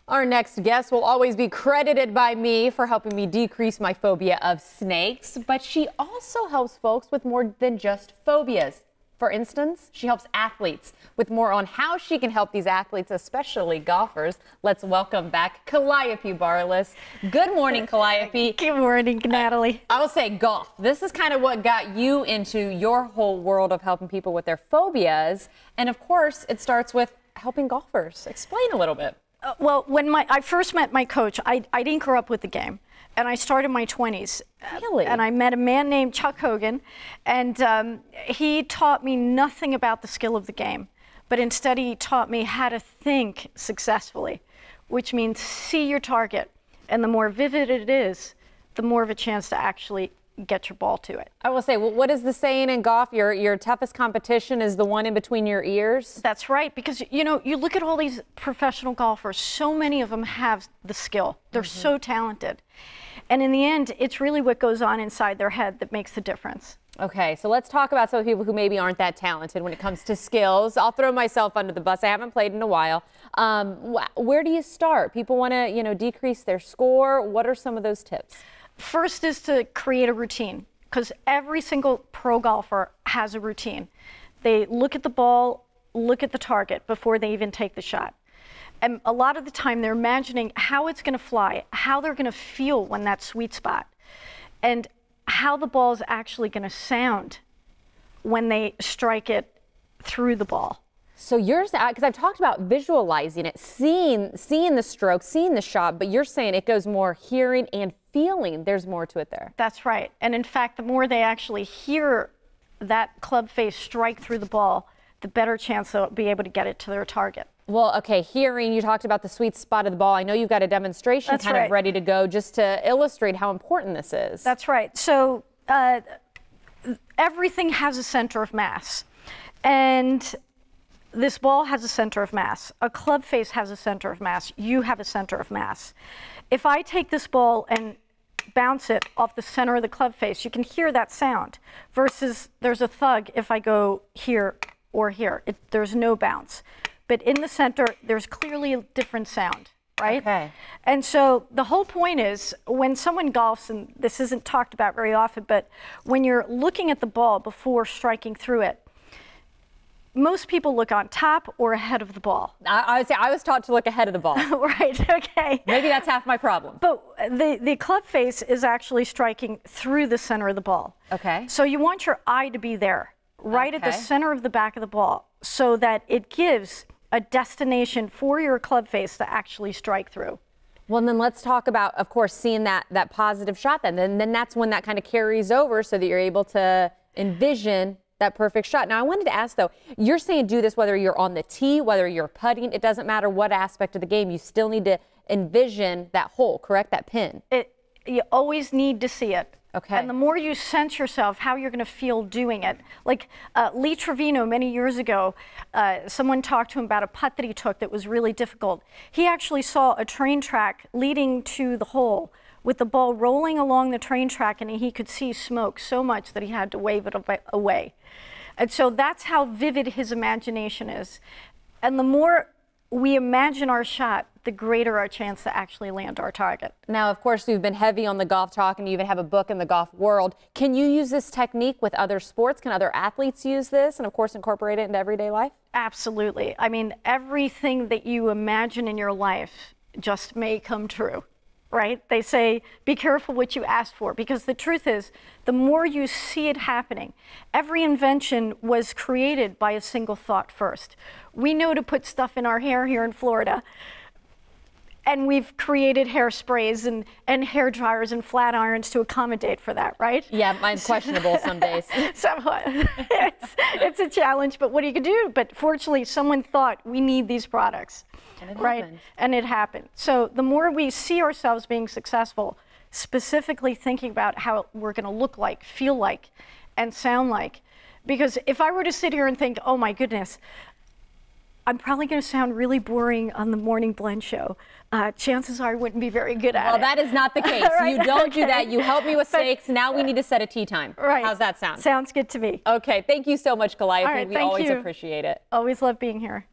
Our next guest will always be credited by me for helping me decrease my phobia of snakes, but she also helps folks with more than just phobias. For instance, she helps athletes with more on how she can help these athletes, especially golfers. Let's welcome back Calliope Barlas. Good morning, Calliope. Good morning, Natalie. I will say golf. This is kind of what got you into your whole world of helping people with their phobias. And of course, it starts with helping golfers. Explain a little bit. Well, when I first met my coach, I didn't grow up with the game. And I started in my 20s. Really? And I met a man named Chuck Hogan, and he taught me nothing about the skill of the game, but instead he taught me how to think successfully, which means see your target. And the more vivid it is, the more of a chance to actually get your ball to it. I will say, well, what is the saying in golf? Your toughest competition is the one in between your ears? That's right, because you know, you look at all these professional golfers, so many of them have the skill. They're so talented. And in the end, it's really what goes on inside their head that makes the difference. Okay, so let's talk about some people who maybe aren't that talented when it comes to skills. I'll throw myself under the bus. I haven't played in a while. Where do you start? People want to, decrease their score. What are some of those tips? First is to create a routine, because every single pro golfer has a routine. They look at the ball, look at the target before they even take the shot. And a lot of the time they're imagining how it's going to fly, how they're going to feel when that sweet spot, and how the ball is actually going to sound when they strike it through the ball. So yours, because I've talked about visualizing it, seeing the stroke, seeing the shot, but you're saying it goes more hearing and feeling. There's more to it there. That's right. And in fact, the more they actually hear that club face strike through the ball, the better chance they'll be able to get it to their target. Well, okay, hearing, you talked about the sweet spot of the ball. I know you've got a demonstration That's kind right. of ready to go just to illustrate how important this is. That's right. So everything has a center of mass. And this ball has a center of mass. A club face has a center of mass. You have a center of mass. If I take this ball and bounce it off the center of the club face, you can hear that sound, versus there's a thug if I go here or here. There's no bounce. But in the center, there's clearly a different sound, right? Okay. And so the whole point is, when someone golfs, and this isn't talked about very often, but when you're looking at the ball before striking through it, most people look on top or ahead of the ball. I would say I was taught to look ahead of the ball. Right, okay. Maybe that's half my problem. But the club face is actually striking through the center of the ball. Okay. So you want your eye to be there, right at the center of the back of the ball, so that it gives a destination for your club face to actually strike through. Well, and then let's talk about, of course, seeing that positive shot then. Then that's when that kind of carries over so that you're able to envision that perfect shot. Now, I wanted to ask, though, you're saying do this whether you're on the tee, whether you're putting, it doesn't matter what aspect of the game, you still need to envision that hole, correct? That pin. You always need to see it. Okay. And the more you sense yourself, how you're going to feel doing it. Like Lee Trevino, many years ago, someone talked to him about a putt that he took that was really difficult. He actually saw a train track leading to the hole with the ball rolling along the train track, and he could see smoke so much that he had to wave it away. And so that's how vivid his imagination is. And the more we imagine our shot, the greater our chance to actually land our target. Now, of course, you've been heavy on the golf talk, and you even have a book in the golf world. Can you use this technique with other sports? Can other athletes use this and, of course, incorporate it into everyday life? Absolutely. I mean, everything that you imagine in your life just may come true, right? They say, be careful what you ask for, because the truth is, the more you see it happening, every invention was created by a single thought first. We know to put stuff in our hair here in Florida, and we've created hairsprays and hair dryers and flat irons to accommodate for that, right? Yeah, mine's questionable some days. Somewhat. It's a challenge, but what do you do? But fortunately, someone thought we need these products, and it right? happened. And it happened. So the more we see ourselves being successful, specifically thinking about how we're going to look like, feel like, and sound like. Because if I were to sit here and think, oh my goodness, I'm probably going to sound really boring on the Morning Blend show. Chances are I wouldn't be very good at it. Well, that is not the case. Right, You don't do that. You help me with snakes. Now we need to set a tee time. Right. How's that sound? Sounds good to me. Okay. Thank you so much, Calliope. All right, We thank always you. appreciate it. Always love being here.